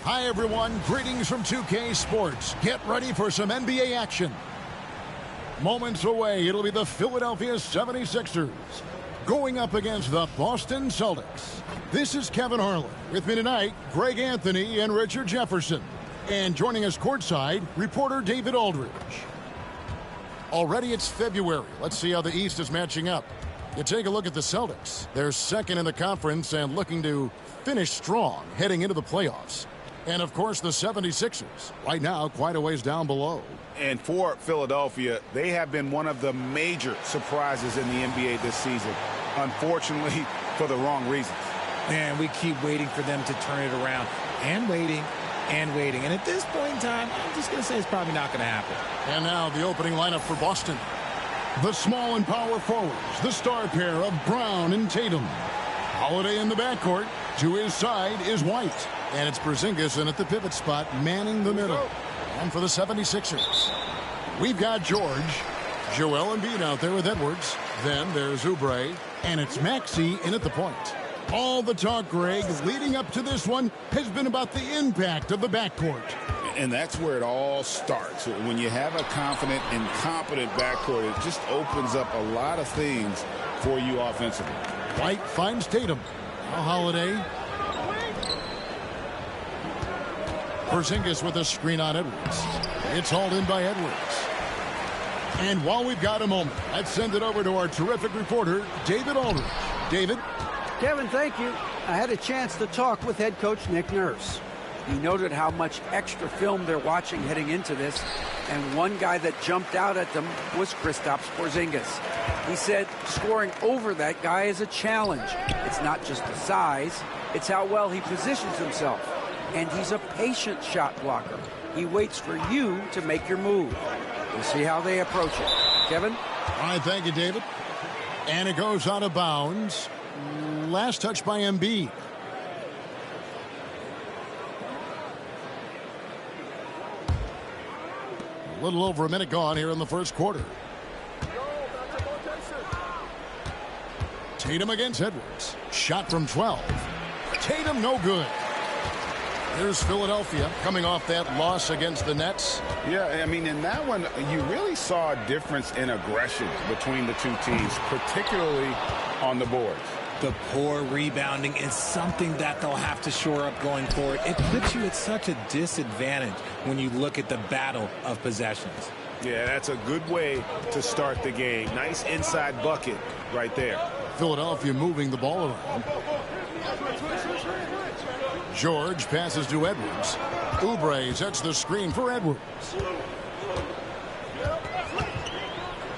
Hi, everyone. Greetings from 2K Sports. Get ready for some NBA action. Moments away, it'll be the Philadelphia 76ers going up against the Boston Celtics. This is Kevin Harlan. With me tonight, Greg Anthony and Richard Jefferson. And joining us courtside, reporter David Aldridge. Already it's February. Let's see how the East is matching up. You take a look at the Celtics. They're second in the conference and looking to finish strong heading into the playoffs. And, of course, the 76ers, right now, quite a ways down below. And for Philadelphia, they have been one of the major surprises in the NBA this season, unfortunately, for the wrong reasons. Man, we keep waiting for them to turn it around, and waiting, and waiting. And at this point in time, I'm just going to say it's probably not going to happen. And now the opening lineup for Boston. The small and power forwards, the star pair of Brown and Tatum. Holiday in the backcourt. To his side is White. And it's Porzingis in at the pivot spot, manning the middle. And for the 76ers, we've got George, Joel Embiid out there with Edwards. Then there's Oubre, and it's Maxey in at the point. All the talk, Greg, leading up to this one has been about the impact of the backcourt. And that's where it all starts. When you have a confident and competent backcourt, it just opens up a lot of things for you offensively. White finds Tatum. Now Holiday. Porzingis with a screen on Edwards. It's hauled in by Edwards. And while we've got a moment, let's send it over to our terrific reporter, David Aldridge. David? Kevin, thank you. I had a chance to talk with head coach Nick Nurse. He noted how much extra film they're watching heading into this, and one guy that jumped out at them was Kristaps Porzingis. He said scoring over that guy is a challenge. It's not just the size, it's how well he positions himself. And he's a patient shot blocker. He waits for you to make your move. We'll see how they approach it. Kevin? All right, thank you, David. And it goes out of bounds. Last touch by Embiid. A little over a minute gone here in the first quarter. Tatum against Edwards. Shot from 12. Tatum no good. Here's Philadelphia coming off that loss against the Nets. Yeah, I mean, in that one, you really saw a difference in aggression between the two teams, particularly on the boards. The poor rebounding is something that they'll have to shore up going forward. It puts you at such a disadvantage when you look at the battle of possessions. Yeah, that's a good way to start the game. Nice inside bucket right there. Philadelphia moving the ball around. George passes to Edwards. Oubre sets the screen for Edwards.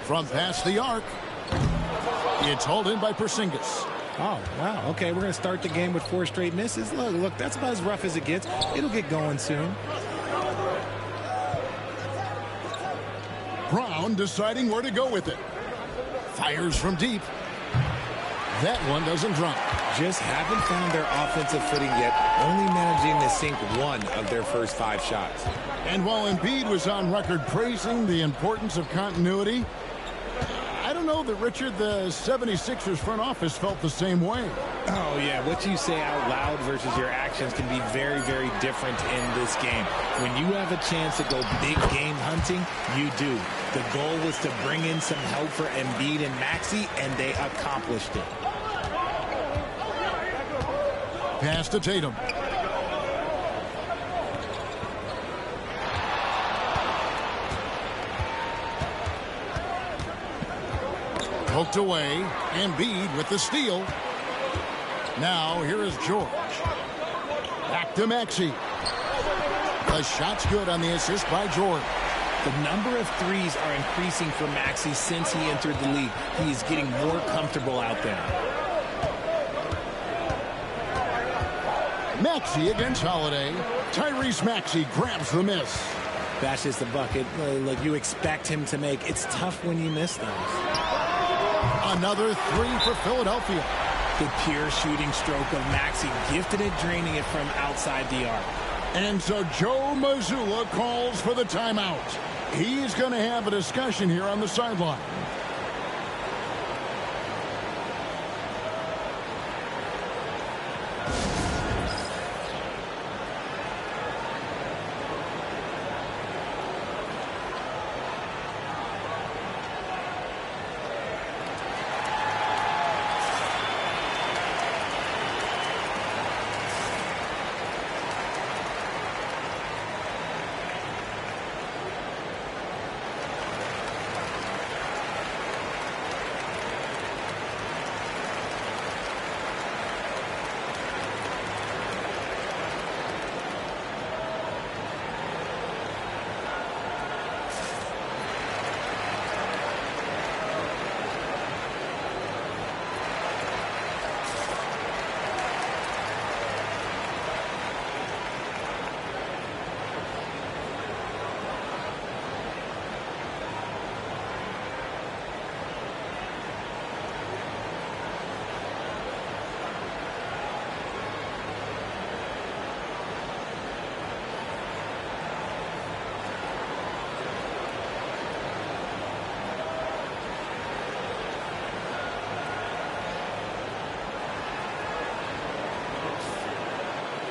From past the arc. It's hauled in by Porzingis. Oh, wow. Okay, we're going to start the game with 4 straight misses. Look, that's about as rough as it gets. It'll get going soon. Brown deciding where to go with it. Fires from deep. That one doesn't drop. Just haven't found their offensive footing yet, only managing to sink 1 of their first 5 shots. And while Embiid was on record praising the importance of continuity, I don't know that, Richard, the 76ers front office felt the same way. Oh, yeah. What you say out loud versus your actions can be very, very different in this game. When you have a chance to go big game hunting, you do. The goal was to bring in some help for Embiid and Maxey, and they accomplished it. Pass to Tatum. Poked away. Embiid with the steal. Now here is George. Back to Maxey. The shot's good on the assist by George. The number of threes are increasing for Maxey since he entered the league. He is getting more comfortable out there. Maxey against Holiday. Tyrese Maxey grabs the miss. That's just the bucket. Look, you expect him to make. It's tough when you miss those. Another 3 for Philadelphia. The pure shooting stroke of Maxey, gifted at draining it from outside the arc. And so Joe Mazzulla calls for the timeout. He's going to have a discussion here on the sideline.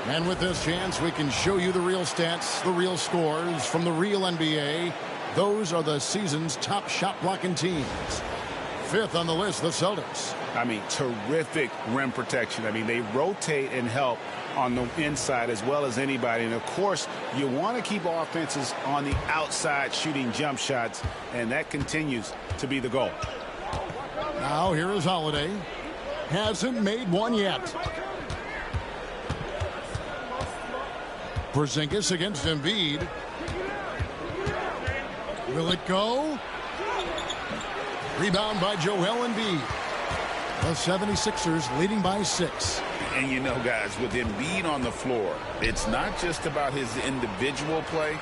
And with this chance, we can show you the real stats, the real scores from the real NBA. Those are the season's top shot blocking teams. Fifth on the list, the Celtics. I mean, terrific rim protection. I mean, they rotate and help on the inside as well as anybody. And, of course, you want to keep offenses on the outside shooting jump shots, and that continues to be the goal. Now here is Holiday. Hasn't made one yet. Porzingis against Embiid. Will it go? Rebound by Joel Embiid. The 76ers leading by 6. And you know, guys, with Embiid on the floor, it's not just about his individual play.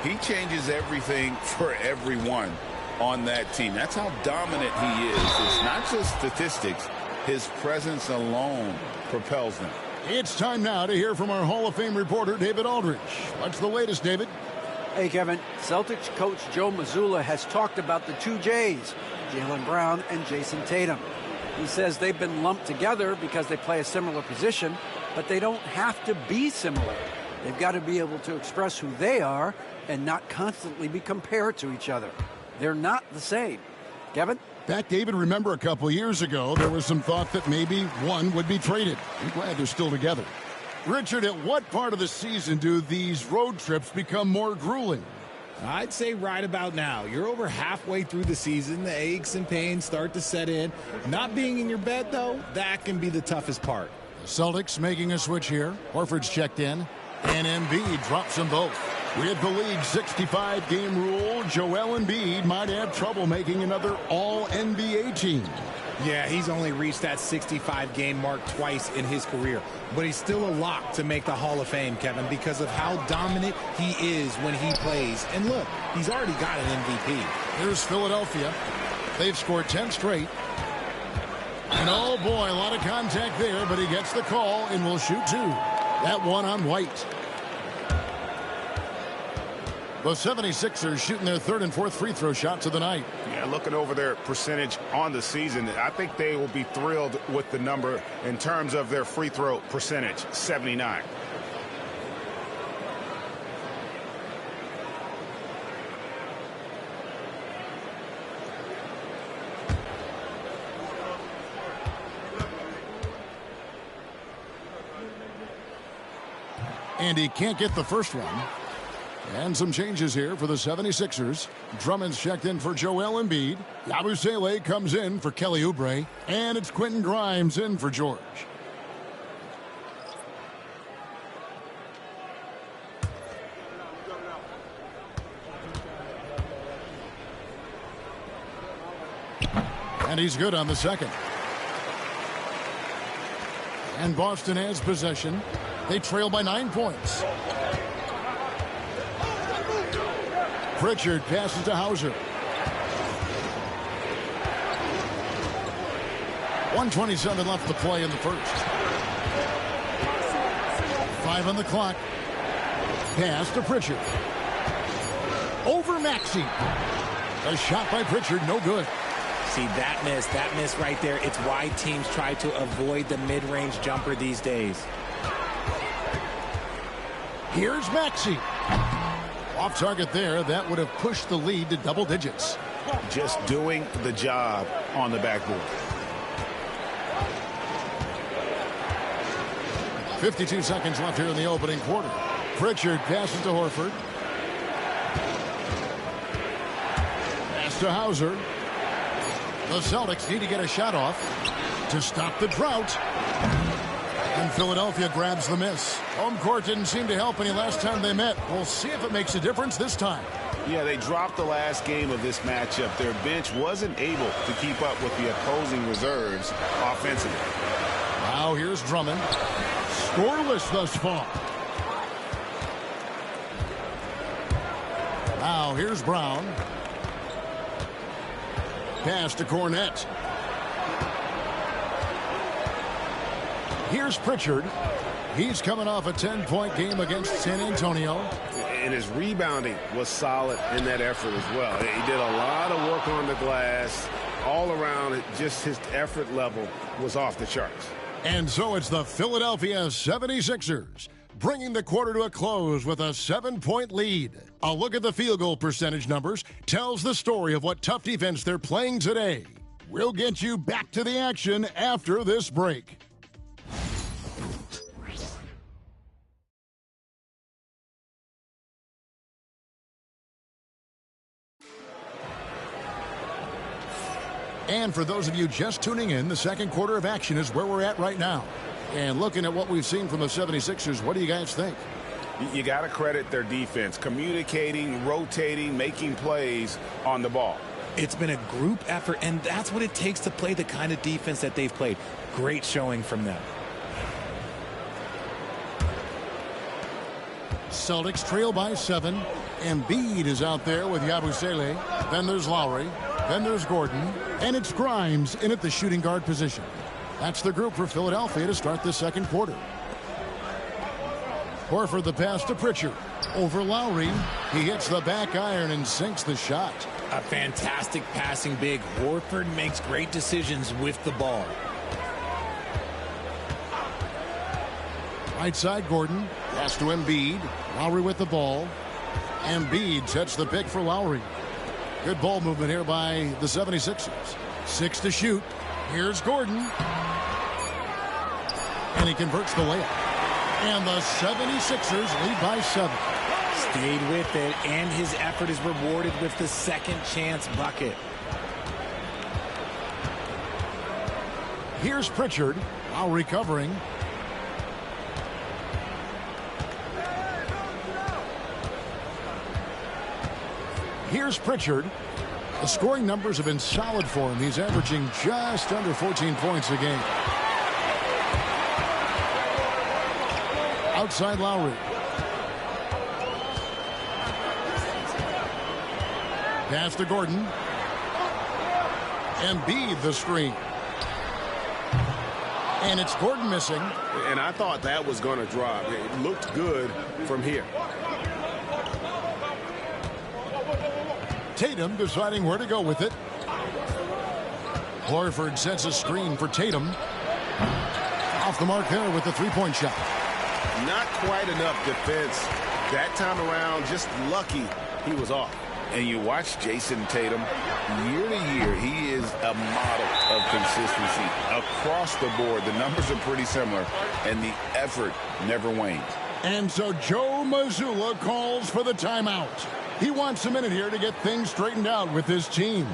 He changes everything for everyone on that team. That's how dominant he is. It's not just statistics. His presence alone propels them. It's time now to hear from our Hall of Fame reporter, David Aldridge. What's the latest, David? Hey, Kevin. Celtics coach Joe Mazzulla has talked about the two J's, Jaylen Brown and Jason Tatum. He says they've been lumped together because they play a similar position, but they don't have to be similar. They've got to be able to express who they are and not constantly be compared to each other. They're not the same. Kevin? Back, David, remember a couple years ago, there was some thought that maybe one would be traded. I'm glad they're still together. Richard, at what part of the season do these road trips become more grueling? I'd say right about now. You're over halfway through the season. The aches and pains start to set in. Not being in your bed, though, that can be the toughest part. The Celtics making a switch here. Horford's checked in. And Embiid drops them both. With the league's 65-game rule, Joel Embiid might have trouble making another All-NBA team. Yeah, he's only reached that 65-game mark twice in his career. But he's still a lock to make the Hall of Fame, Kevin, because of how dominant he is when he plays. And look, he's already got an MVP. Here's Philadelphia. They've scored 10 straight. And oh boy, a lot of contact there, but he gets the call and will shoot 2. That one on White. The 76ers shooting their third and fourth free throw shots of the night. Yeah, looking over their percentage on the season, I think they will be thrilled with the number in terms of their free throw percentage, 79. And he can't get the first one. And some changes here for the 76ers. Drummond's checked in for Joel Embiid. Yabusele comes in for Kelly Oubre. And it's Quentin Grimes in for George. And he's good on the second. And Boston has possession. They trail by 9 points. Pritchard passes to Hauser. 1:27 left to play in the first. 5 on the clock. Pass to Pritchard. Over Maxey. A shot by Pritchard, no good. See, that miss right there, it's why teams try to avoid the mid-range jumper these days. Here's Maxey. Off target there. That would have pushed the lead to double digits. Just doing the job on the backboard. 52 seconds left here in the opening quarter. Pritchard passes to Horford. Pass to Hauser. The Celtics need to get a shot off to stop the drought. And Philadelphia grabs the miss. Home court didn't seem to help any last time they met. We'll see if it makes a difference this time. Yeah, they dropped the last game of this matchup. Their bench wasn't able to keep up with the opposing reserves offensively. Now here's Drummond. Scoreless thus far. Now here's Brown. Pass to Cornette. Here's Pritchard. He's coming off a 10-point game against San Antonio. And his rebounding was solid in that effort as well. He did a lot of work on the glass. All around, just his effort level was off the charts. And so it's the Philadelphia 76ers bringing the quarter to a close with a 7-point lead. A look at the field goal percentage numbers tells the story of what tough defense they're playing today. We'll get you back to the action after this break. And for those of you just tuning in, the second quarter of action is where we're at right now. And looking at what we've seen from the 76ers, what do you guys think? You got to credit their defense, communicating, rotating, making plays on the ball. It's been a group effort, and that's what it takes to play the kind of defense that they've played. Great showing from them. Celtics trail by 7. Embiid is out there with Yabusele. Then there's Lowry. Then there's Gordon. And it's Grimes in at the shooting guard position. That's the group for Philadelphia to start the second quarter. Horford the pass to Pritchard. Over Lowry. He hits the back iron and sinks the shot. A fantastic passing big. Horford makes great decisions with the ball. Right side, Gordon. Pass to Embiid. Lowry with the ball. Embiid sets the pick for Lowry. Good ball movement here by the 76ers. 6 to shoot. Here's Gordon. And he converts the layup. And the 76ers lead by 7. Stayed with it, and his effort is rewarded with the second chance bucket. Here's Pritchard. Now recovering. Here's Pritchard. The scoring numbers have been solid for him. He's averaging just under 14 points a game. Outside Lowry. Pass to Gordon. Embiid the screen. And it's Gordon missing. And I thought that was going to drop. It looked good from here. Tatum deciding where to go with it. Horford sets a screen for Tatum. Off the mark there with the three-point shot. Not quite enough defense that time around. Just lucky he was off. And you watch Jason Tatum, year to year, he is a model of consistency. Across the board, the numbers are pretty similar, and the effort never wanes. And so Joe Mazzulla calls for the timeout. He wants a minute here to get things straightened out with his team.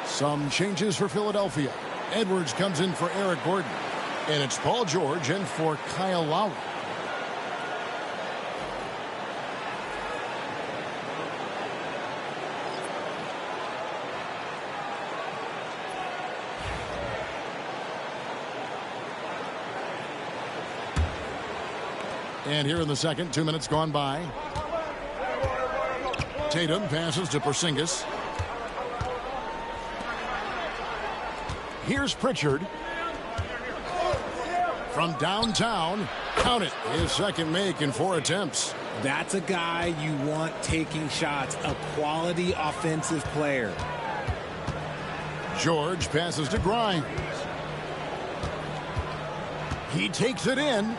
Some changes for Philadelphia. Edwards comes in for Eric Gordon. And it's Paul George in for Kyle Lowry. And here in the second, 2 minutes gone by. Tatum passes to Porzingis. Here's Pritchard. From downtown, count it, his second make in 4 attempts. That's a guy you want taking shots, a quality offensive player. George passes to Grimes. He takes it in.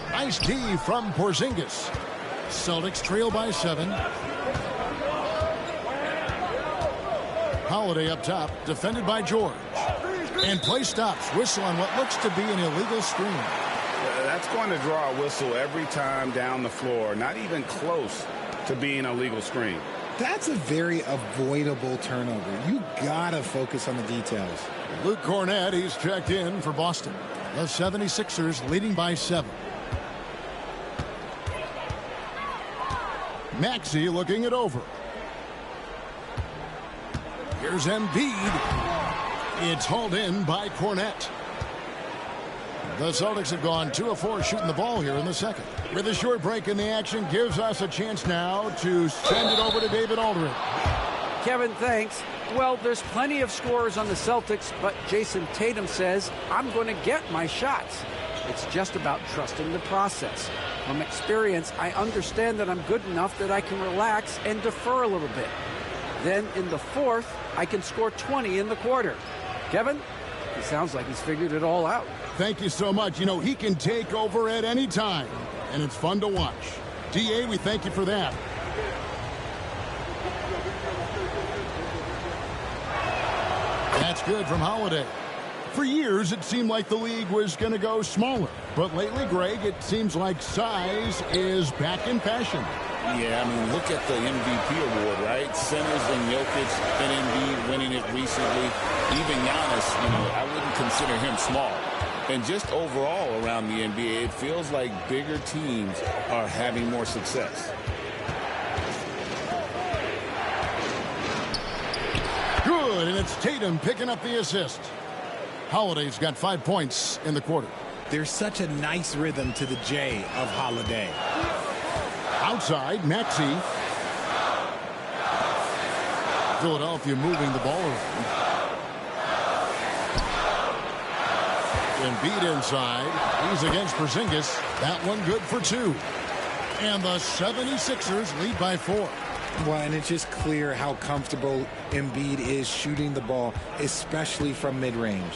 Nice D from Porzingis. Celtics trail by 7. Holiday up top, defended by George. And play stops. Whistle on what looks to be an illegal screen. That's going to draw a whistle every time down the floor. Not even close to being a legal screen. That's a very avoidable turnover. You gotta focus on the details. Luke Cornett, he's checked in for Boston. The 76ers leading by 7. Maxey looking it over. Here's Embiid. It's hauled in by Cornett. The Celtics have gone 2 of 4 shooting the ball here in the second. With a short break in the action, gives us a chance now to send it over to David Aldridge. Kevin, thanks. Well, there's plenty of scorers on the Celtics, but Jason Tatum says, I'm going to get my shots. It's just about trusting the process. From experience, I understand that I'm good enough that I can relax and defer a little bit. Then in the fourth, I can score 20 in the quarter. Kevin, he sounds like he's figured it all out. Thank you so much. You know, he can take over at any time, and it's fun to watch. DA, we thank you for that. That's good from Holiday. For years, it seemed like the league was going to go smaller. But lately, Greg, it seems like size is back in fashion. Yeah, I mean, look at the MVP award, right? Centers and Jokic and Embiid winning it recently. Even Giannis, you know, I wouldn't consider him small. And just overall around the NBA, it feels like bigger teams are having more success. Good, and it's Tatum picking up the assist. Holiday's got 5 points in the quarter. There's such a nice rhythm to the J of Holiday. Outside, Maxey. Philadelphia moving the ball around. Embiid inside. He's against Porzingis. That one good for 2. And the 76ers lead by 4. Well, and it's just clear how comfortable Embiid is shooting the ball, especially from mid-range.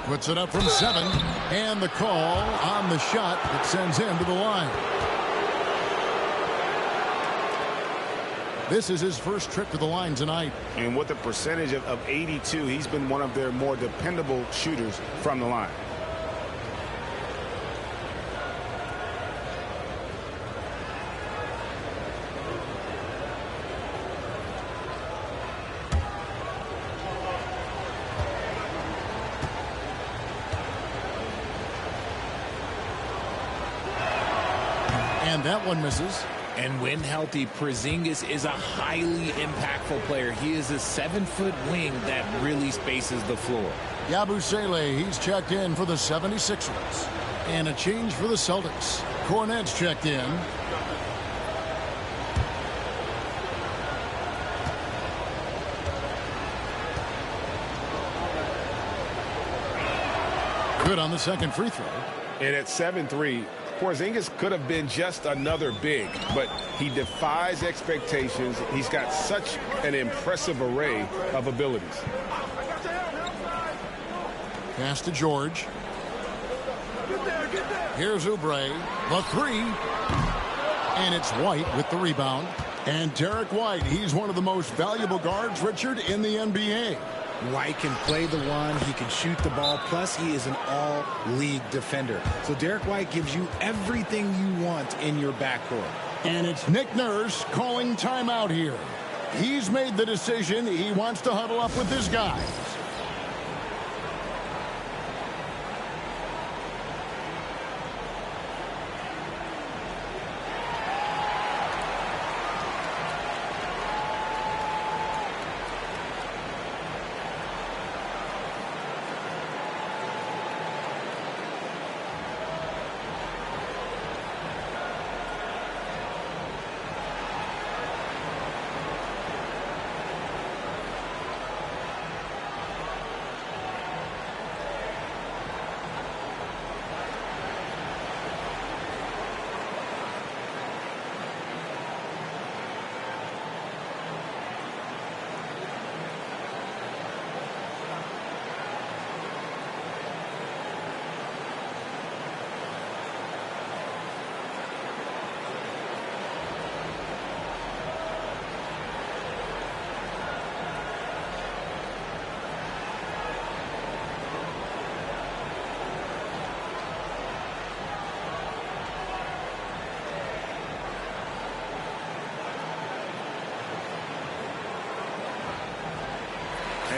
Puts it up from 7. And the call on the shot that sends him to the line. This is his first trip to the line tonight. And with a percentage of 82, he's been one of their more dependable shooters from the line. And that one misses. And when healthy, Porzingis is a highly impactful player. He is a 7-foot wing that really spaces the floor. Yabusele, he's checked in for the 76ers. And a change for the Celtics. Cornett's checked in. Good on the second free throw. And at 7-3, Porzingis could have been just another big, but he defies expectations. He's got such an impressive array of abilities. Pass to George. Here's Oubre. The 3. And it's White with the rebound. And Derek White, he's one of the most valuable guards, Richard, in the NBA. White can play the one, he can shoot the ball, plus he is an all-league defender. So Derek White gives you everything you want in your backcourt. And it's Nick Nurse calling timeout here. He's made the decision. He wants to huddle up with his guys.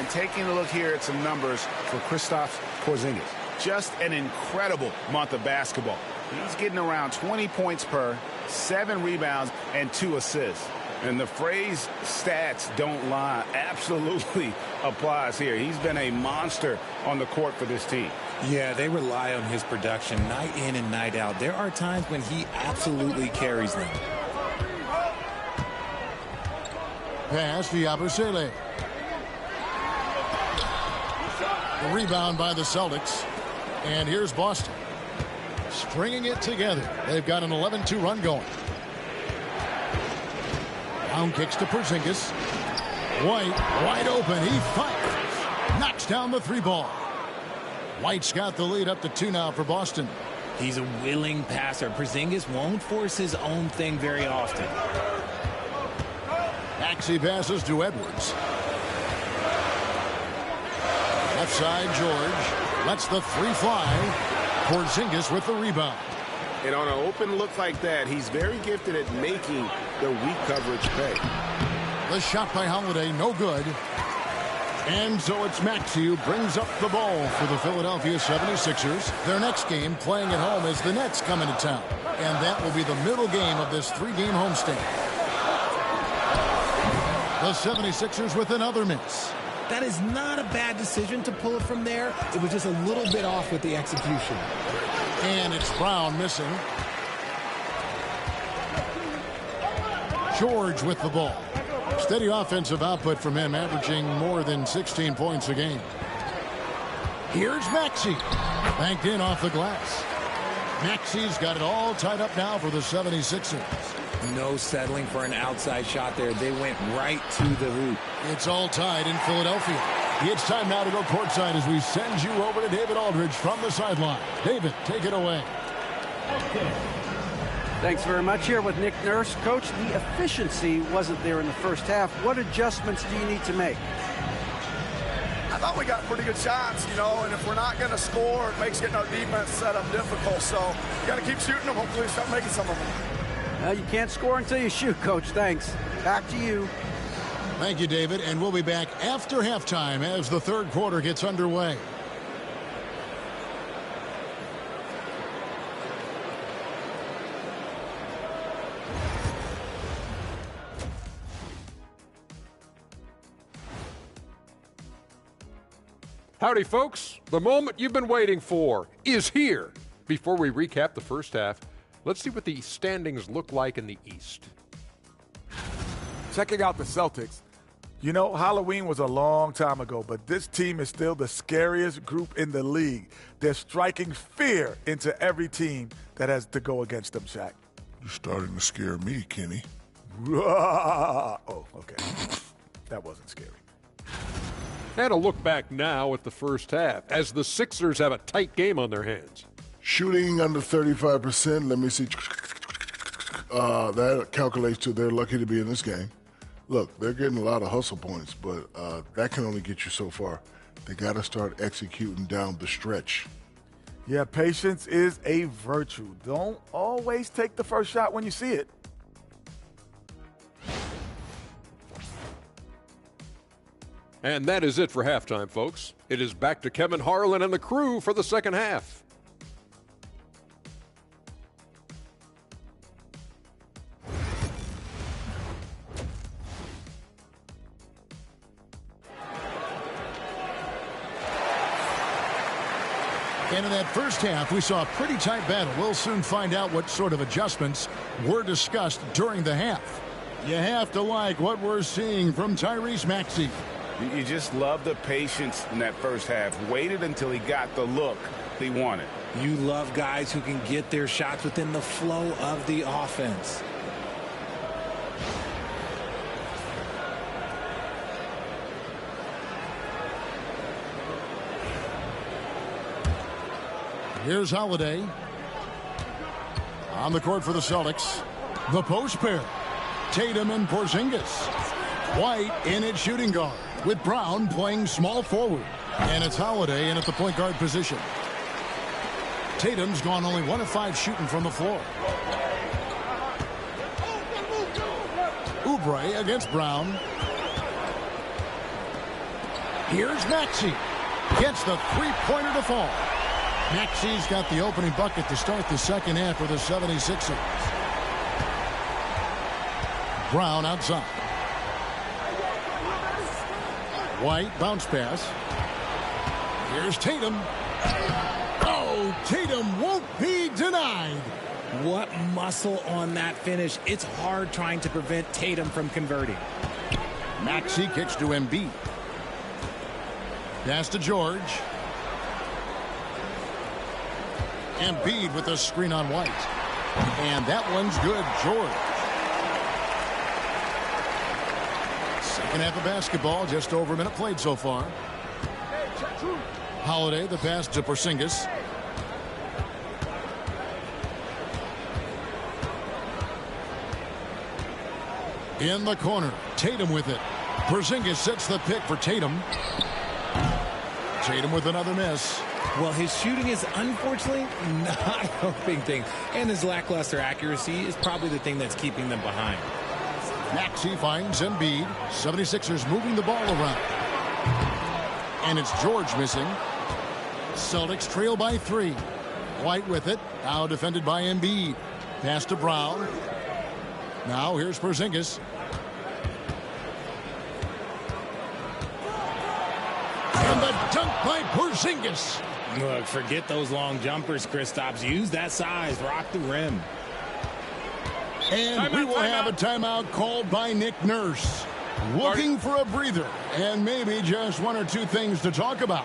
And taking a look here at some numbers for Kristaps Porzingis. Just an incredible month of basketball. He's getting around 20 points per, 7 rebounds, and 2 assists. And the phrase stats don't lie absolutely applies here. He's been a monster on the court for this team. Yeah, they rely on his production night in and night out. There are times when he absolutely carries them. Pass to Yabusele. The rebound by the Celtics. And here's Boston. Stringing it together. They've got an 11-2 run going. Brown kicks to Porzingis. White, wide open. He fires. Knocks down the 3 ball. White's got the lead up to 2 now for Boston. He's a willing passer. Porzingis won't force his own thing very often. Maxey passes to Edwards. Left side, George. Lets the 3 fly. Porzingis with the rebound. And on an open look like that, he's very gifted at making the weak coverage pay. The shot by Holiday, no good. And so it's Maxey who brings up the ball for the Philadelphia 76ers. Their next game, playing at home, as the Nets come into town. And that will be the middle game of this 3-game homestand. The 76ers with another miss. That is not a bad decision to pull it from there. It was just a little bit off with the execution. And it's Brown missing. George with the ball. Steady offensive output from him, averaging more than 16 points a game. Here's Maxey. Banked in off the glass. Maxey's got it all tied up now for the 76ers. No settling for an outside shot there. They went right to the hoop. It's all tied in Philadelphia. It's time now to go courtside as we send you over to David Aldridge from the sideline. David, take it away. Thanks very much. Here with Nick Nurse. Coach, the efficiency wasn't there in the first half. What adjustments do you need to make? I thought we got pretty good shots, and if we're not going to score, it makes getting our defense set up difficult. So you got to keep shooting them. Hopefully start making some of them. You can't score until you shoot, Coach. Thanks. Back to you. Thank you, David. And we'll be back after halftime as the third quarter gets underway. Howdy, folks. The moment you've been waiting for is here. Before we recap the first half, let's see what the standings look like in the East. Checking out the Celtics, Halloween was a long time ago, but this team is still the scariest group in the league. They're striking fear into every team that has to go against them, Shaq. You're starting to scare me, Kenny. Oh, okay. That wasn't scary. And a look back now at the first half, as the Sixers have a tight game on their hands. Shooting under 35%. Let me see. That calculates to they're lucky to be in this game. Look, they're getting a lot of hustle points, but that can only get you so far. They got to start executing down the stretch. Yeah, patience is a virtue. Don't always take the first shot when you see it. And that is it for halftime, folks. It is back to Kevin Harlan and the crew for the second half. And in that first half, we saw a pretty tight battle. We'll soon find out what sort of adjustments were discussed during the half. You have to like what we're seeing from Tyrese Maxey. You just love the patience in that first half. Waited until he got the look he wanted. You love guys who can get their shots within the flow of the offense. Here's Holiday. On the court for the Celtics. The post pair. Tatum and Porzingis. White in at shooting guard, with Brown playing small forward. And it's Holiday in at the point guard position. Tatum's gone only 1 of 5 shooting from the floor. Oubre against Brown. Here's Maxey. Gets the three-pointer to fall. Maxey's got the opening bucket to start the second half for the 76ers. Brown outside. White bounce pass. Here's Tatum. Oh, Tatum won't be denied. What muscle on that finish. It's hard trying to prevent Tatum from converting. Maxey kicks to Embiid. Pass to George. Embiid with a screen on White. And that one's good, George. Second half of basketball, just over a minute played so far. Holiday, the pass to Porzingis. In the corner, Tatum with it. Porzingis sets the pick for Tatum. Tatum with another miss. Well, his shooting is unfortunately not a helping thing. And his lackluster accuracy is probably the thing that's keeping them behind. Maxey finds Embiid. 76ers moving the ball around. And it's George missing. Celtics trail by 3. White with it. Now defended by Embiid. Pass to Brown. Now here's Porzingis. And the dunk by Porzingis. Look, forget those long jumpers, Kristaps. Use that size. Rock the rim. And we will have a timeout called by Nick Nurse. Looking for a breather and maybe just one or two things to talk about.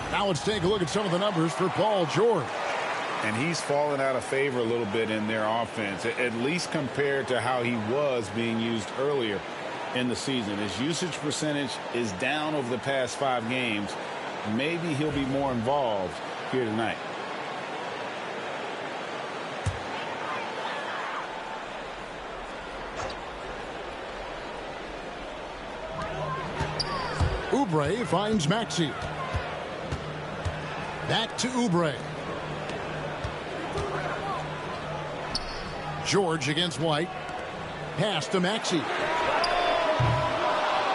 Now let's take a look at some of the numbers for Paul George. And he's fallen out of favor a little bit in their offense, at least compared to how he was being used earlier in the season. His usage percentage is down over the past 5 games. Maybe he'll be more involved here tonight. Oubre finds Maxey. Back to Oubre. George against White. Pass to Maxey.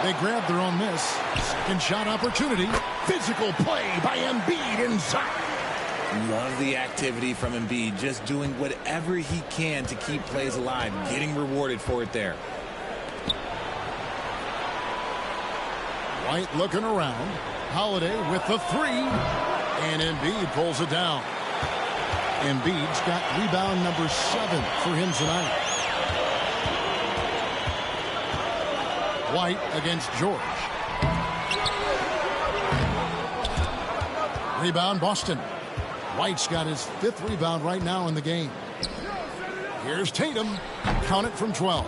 They grab their own miss. Second shot opportunity. Physical play by Embiid inside. Love the activity from Embiid. Just doing whatever he can to keep plays alive. Getting rewarded for it there. White looking around. Holiday with the 3. And Embiid pulls it down. Embiid's got rebound number 7 for him tonight. White against George. Rebound Boston. White's got his 5th rebound right now in the game. Here's Tatum. Count it from 12.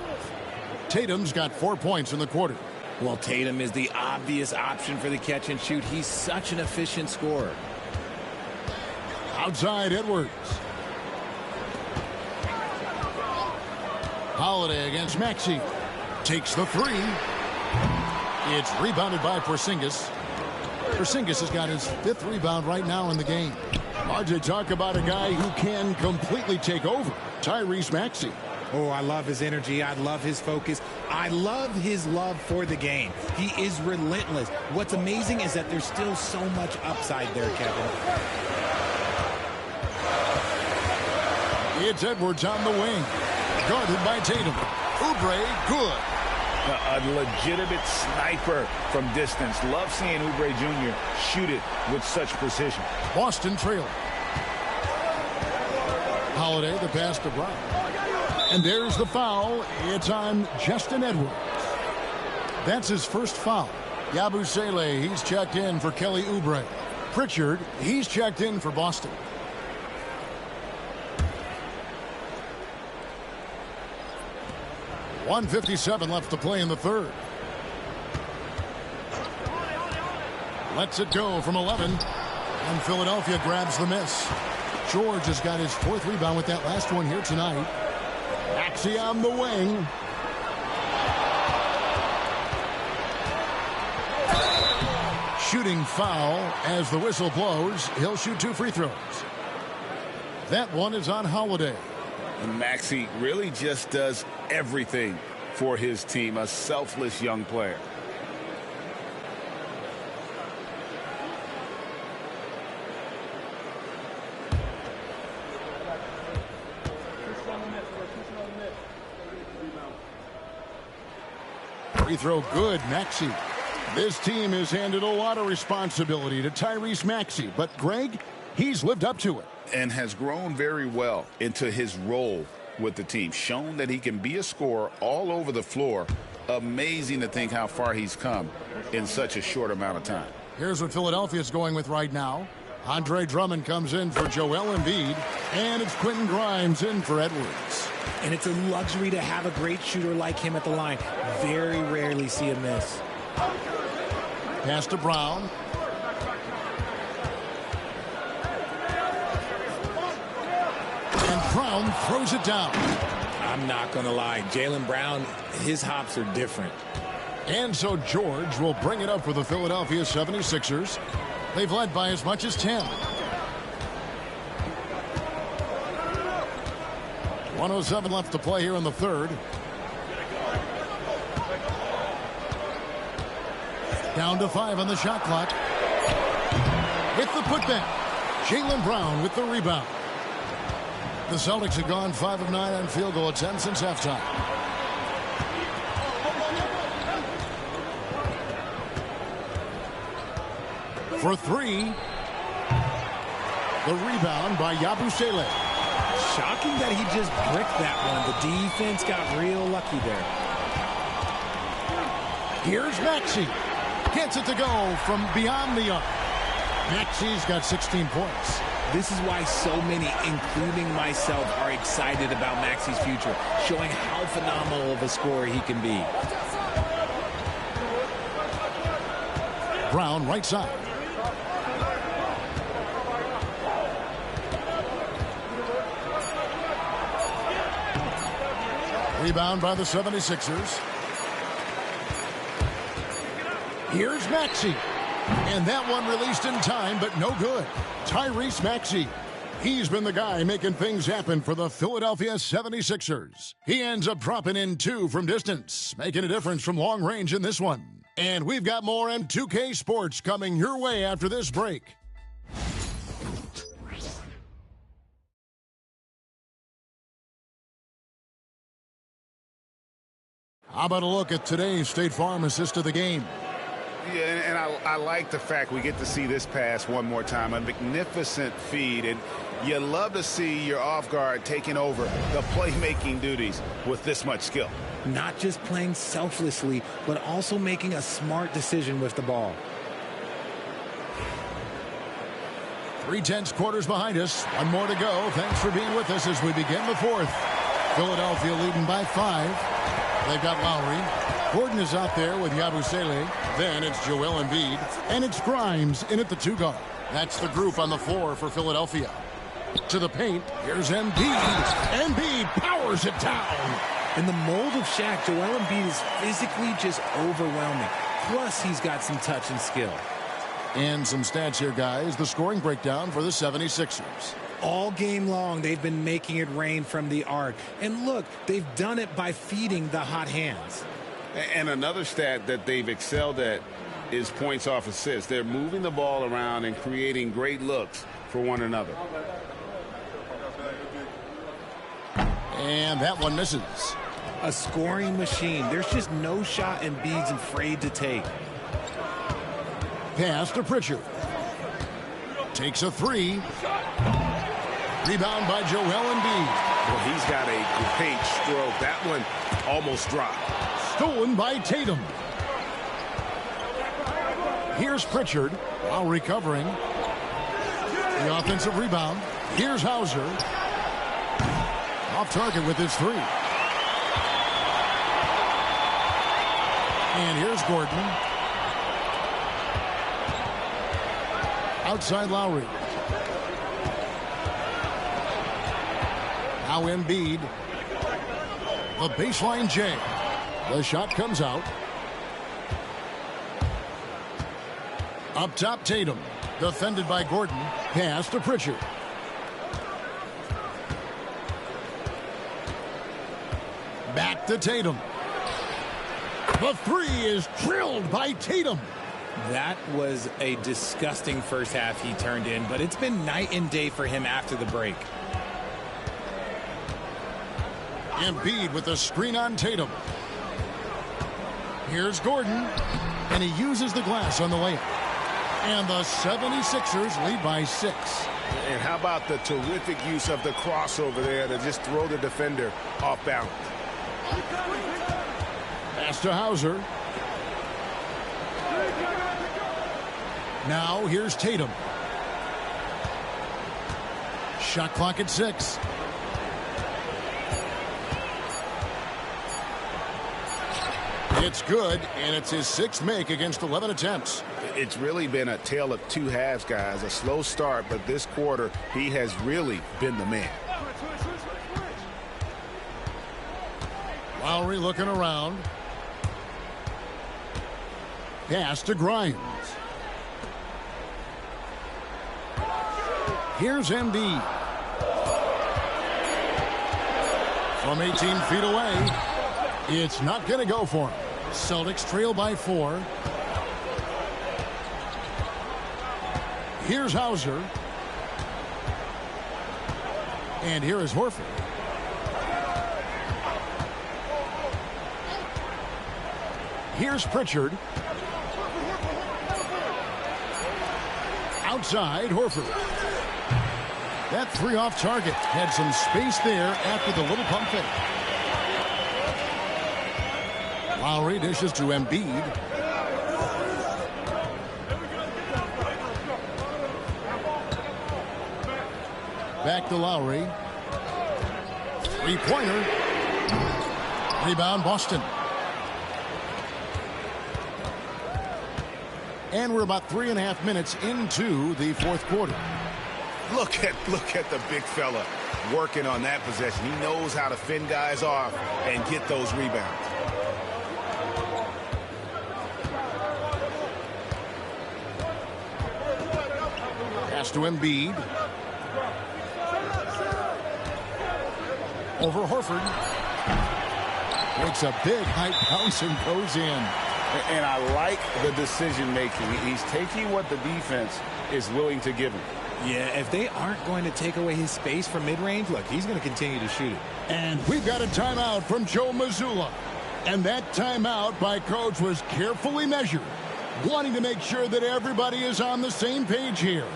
Tatum's got 4 points in the quarter. Well, Tatum is the obvious option for the catch and shoot. He's such an efficient scorer. Outside Edwards. Holiday against Maxey. Takes the 3. It's rebounded by Porzingis. Porzingis has got his 5th rebound right now in the game. Hard to talk about a guy who can completely take over. Tyrese Maxey. Oh, I love his energy. I love his focus. I love his love for the game. He is relentless. What's amazing is that there's still so much upside there, Kevin. It's Edwards on the wing. Guarded by Tatum. Oubre, good. A legitimate sniper from distance. Love seeing Oubre Jr. shoot it with such precision. Boston trailing. Holiday, the pass to Brown. And there's the foul. It's on Justin Edwards. That's his first foul. Yabusele, he's checked in for Kelly Oubre. Pritchard, he's checked in for Boston. .157 left to play in the third. Lets it go from 11. And Philadelphia grabs the miss. George has got his fourth rebound with that last one here tonight. Maxey on the wing. Shooting foul as the whistle blows. He'll shoot 2 free throws. That one is on Holiday. And Maxey really just does everything for his team. A selfless young player. Free throw good, Maxey. This team has handed a lot of responsibility to Tyrese Maxey, but Greg, he's lived up to it. And has grown very well into his role with the team. Shown that he can be a scorer all over the floor. Amazing to think how far he's come in such a short amount of time. Here's what Philadelphia's going with right now. Andre Drummond comes in for Joel Embiid, and it's Quentin Grimes in for Edwards. And it's a luxury to have a great shooter like him at the line. Very rarely see a miss. Pass to Brown. And Brown throws it down. I'm not going to lie. Jaylen Brown, his hops are different. And so George will bring it up for the Philadelphia 76ers. They've led by as much as 10. 1:07 left to play here in the third. Down to 5 on the shot clock. With the putback. Jaylen Brown with the rebound. The Celtics have gone 5 of 9 on field goal attempts since halftime. For 3. The rebound by Yabusele. Shocking that he just bricked that one. The defense got real lucky there. Here's Maxey. Gets it to go from beyond the arc. Maxey's got 16 points. This is why so many, including myself, are excited about Maxey's future, showing how phenomenal of a scorer he can be. Brown right side. Rebound by the 76ers. Here's Maxey. And that one released in time, but no good. Tyrese Maxey. He's been the guy making things happen for the Philadelphia 76ers. He ends up dropping in 2 from distance, making a difference from long range in this one. And we've got more M2K Sports coming your way after this break. How about a look at today's State Farm assist of the game? Yeah, and I like the fact we get to see this pass one more time. A magnificent feed, and you love to see your off guard taking over the playmaking duties with this much skill. Not just playing selflessly, but also making a smart decision with the ball. 3/10 quarters behind us. One more to go. Thanks for being with us as we begin the fourth. Philadelphia leading by 5. They've got Lowry. Gordon is out there with Yabusele. Then it's Joel Embiid. And it's Grimes in at the 2 guard. That's the group on the floor for Philadelphia. To the paint. Here's Embiid. Embiid powers it down. In the mold of Shaq, Joel Embiid is physically just overwhelming. Plus, he's got some touch and skill. And some stats here, guys. The scoring breakdown for the 76ers. All game long, they've been making it rain from the arc. And look, they've done it by feeding the hot hands. And another stat that they've excelled at is points off assists. They're moving the ball around and creating great looks for one another. And that one misses. A scoring machine. There's just no shot Embiid's afraid to take. Pass to Pritchard. Takes a three. Rebound by Joel Embiid. Well, he's got a great stroke. That one almost dropped. Stolen by Tatum. Here's Pritchard while recovering. The offensive rebound. Here's Hauser. Off target with his three. And here's Gordon. Outside Lowry. Now Embiid. The baseline J. The shot comes out. Up top, Tatum. Defended by Gordon. Pass to Pritchard. Back to Tatum. The three is drilled by Tatum. That was a disgusting first half he turned in, but it's been night and day for him after the break. Embiid with a screen on Tatum. Here's Gordon, and he uses the glass on the layup. And the 76ers lead by 6. And how about the terrific use of the crossover there to just throw the defender off balance. Pass to Hauser. Now here's Tatum. Shot clock at 6. It's good, and it's his 6th make against 11 attempts. It's really been a tale of two halves, guys. A slow start, but this quarter, he has really been the man. Lowry looking around. Pass to Grimes. Here's Embiid. From 18 feet away. It's not going to go for him. Celtics trail by 4. Here's Hauser. And here is Horford. Here's Pritchard. Outside, Horford. That three off target. Had some space there after the little pump fake. Lowry dishes to Embiid. Back to Lowry. Three-pointer. Rebound, Boston. And we're about 3.5 minutes into the fourth quarter. Look at the big fella working on that possession. He knows how to fend guys off and get those rebounds. Pass to Embiid. Over Horford. Makes a big high bounce and goes in. And I like the decision making. He's taking what the defense is willing to give him. Yeah, if they aren't going to take away his space from mid-range, look, he's going to continue to shoot it. And we've got a timeout from Joe Mazzulla. And that timeout by Coach was carefully measured, wanting to make sure that everybody is on the same page here.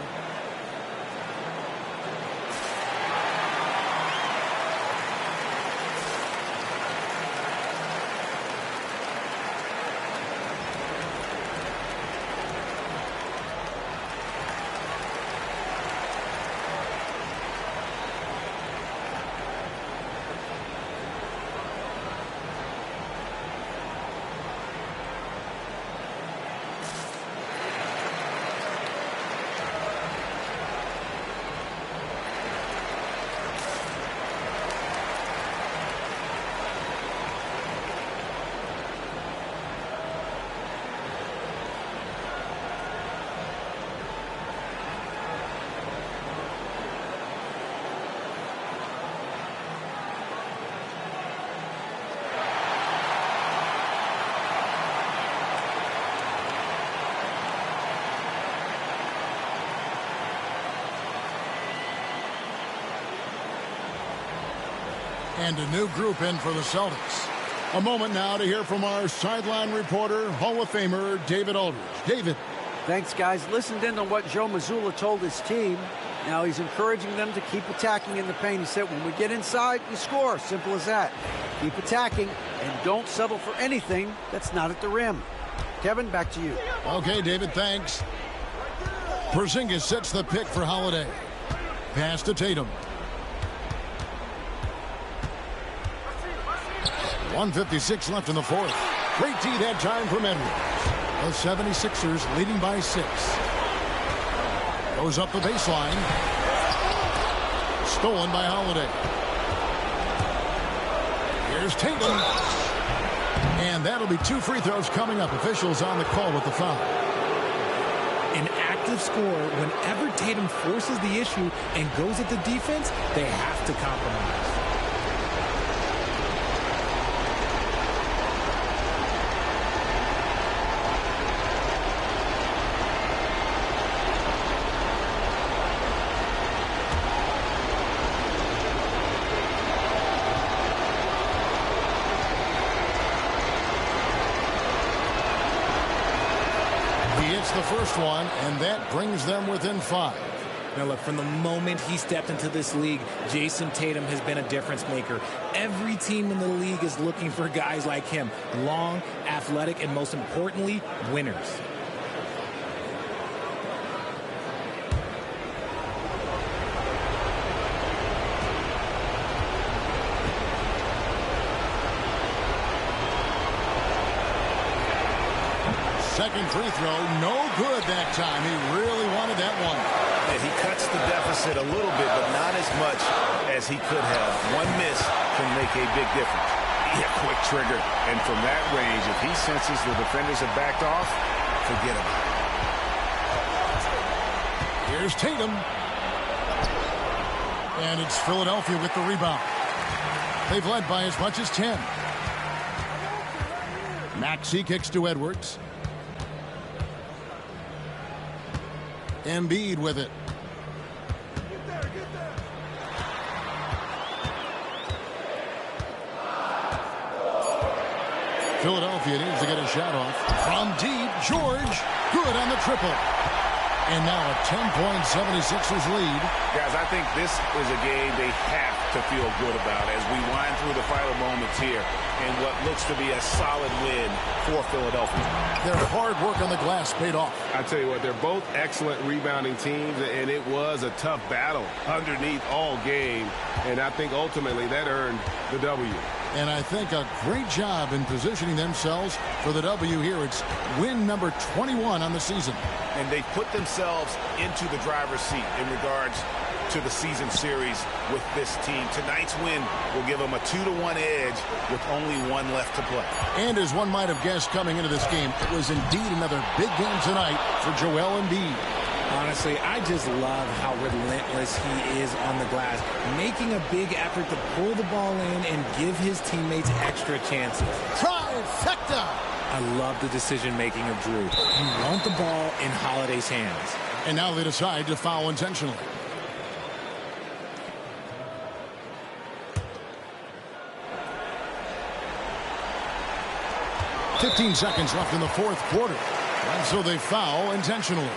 And a new group in for the Celtics. A moment now to hear from our sideline reporter, Hall of Famer David Aldridge. David. Thanks, guys. Listened in on what Joe Mazzulla told his team. Now he's encouraging them to keep attacking in the paint. He said, when we get inside, we score. Simple as that. Keep attacking and don't settle for anything that's not at the rim. Kevin, back to you. Okay, David, thanks. Porzingis sets the pick for Holiday. Pass to Tatum. 1:56 left in the fourth. Great D that time from Edwards. The 76ers leading by 6. Goes up the baseline. Stolen by Holiday. Here's Tatum. And that'll be 2 free throws coming up. Officials on the call with the foul. An active scorer, whenever Tatum forces the issue and goes at the defense, they have to compromise. The first one, and that brings them within 5. Now look, from the moment he stepped into this league, Jason Tatum has been a difference maker. Every team in the league is looking for guys like him. Long, athletic, and most importantly, winners. Second free throw, no good that time. He really wanted that one. And he cuts the deficit a little bit, but not as much as he could have. One miss can make a big difference. Yeah, quick trigger. And from that range, if he senses the defenders have backed off, forget about it. Here's Tatum. And it's Philadelphia with the rebound. They've led by as much as 10. Maxey kicks to Edwards. Embiid with it. Philadelphia needs to get a shot off. From deep, George. Good on the triple. And now a 10-point 76ers lead. Guys, I think this is a game they have to feel good about as we wind through the final moments here in what looks to be a solid win for Philadelphia. Their hard work on the glass paid off. I tell you what, they're both excellent rebounding teams, and it was a tough battle underneath all game, and I think ultimately that earned the W. And I think a great job in positioning themselves for the W here. It's win number 21 on the season. And they put themselves into the driver's seat in regards to the season series with this team. Tonight's win will give them a 2-1 edge with only 1 left to play. And as one might have guessed coming into this game, it was indeed another big game tonight for Joel Embiid. Honestly, I just love how relentless he is on the glass, making a big effort to pull the ball in and give his teammates extra chances. Trifecta! I love the decision-making of Drew. You want the ball in Holiday's hands. And now they decide to foul intentionally. "15 seconds left in the fourth quarter. And so they foul intentionally.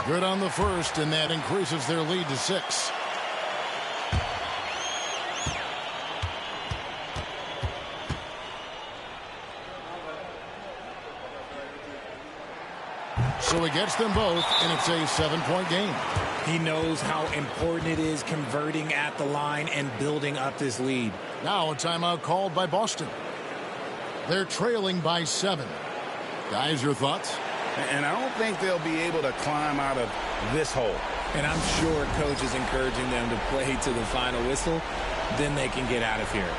Good on the first, and that increases their lead to 6. So he gets them both, and it's a 7-point game. He knows how important it is converting at the line and building up this lead. Now a timeout called by Boston. They're trailing by 7. Guys, your thoughts? And I don't think they'll be able to climb out of this hole. And I'm sure coach is encouraging them to play to the final whistle. Then they can get out of here.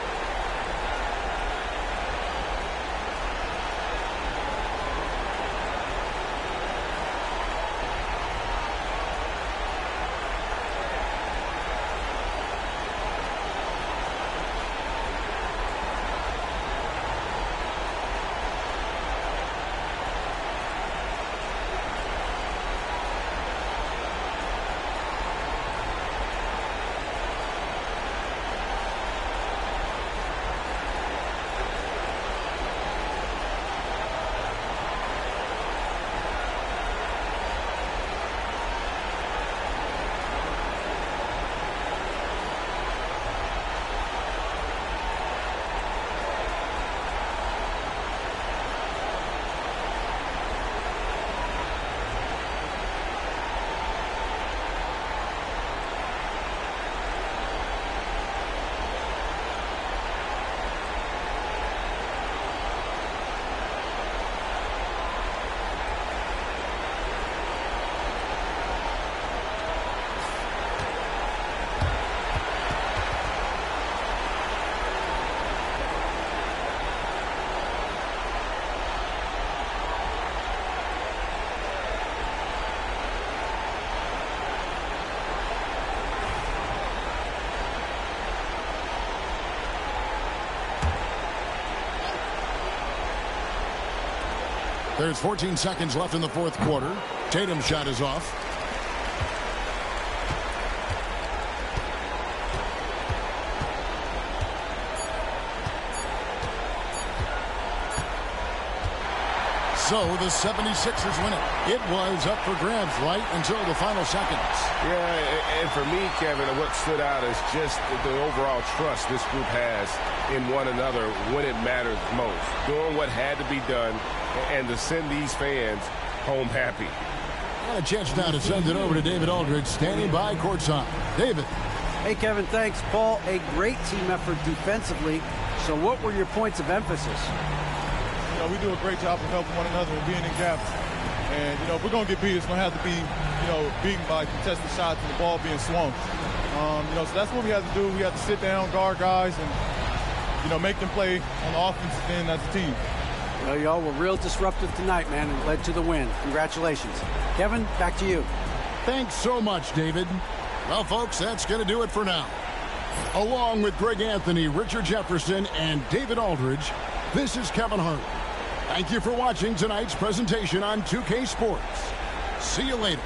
There's 14 seconds left in the fourth quarter. Tatum's shot is off. So the 76ers win it. It was up for grabs right until the final seconds. Yeah, and for me, Kevin, what stood out is just the overall trust this group has in one another when it matters most. Doing what had to be done and to send these fans home happy. And a chance now to send it over to David Aldridge, standing by courtside. David. Hey, Kevin, thanks. Paul, a great team effort defensively. So what were your points of emphasis? You know, we do a great job of helping one another and being in gaps. And, you know, if we're going to get beat, it's going to have to be, you know, beaten by contested shots and the ball being swung. You know, so that's what we have to do. We have to sit down, guard guys, and, you know, make them play on the offensive end as a team. Well, y'all were real disruptive tonight, man, and led to the win. Congratulations. Kevin, back to you. Thanks so much, David. Well, folks, that's going to do it for now. Along with Greg Anthony, Richard Jefferson, and David Aldridge, this is Kevin Hart. Thank you for watching tonight's presentation on 2K Sports. See you later.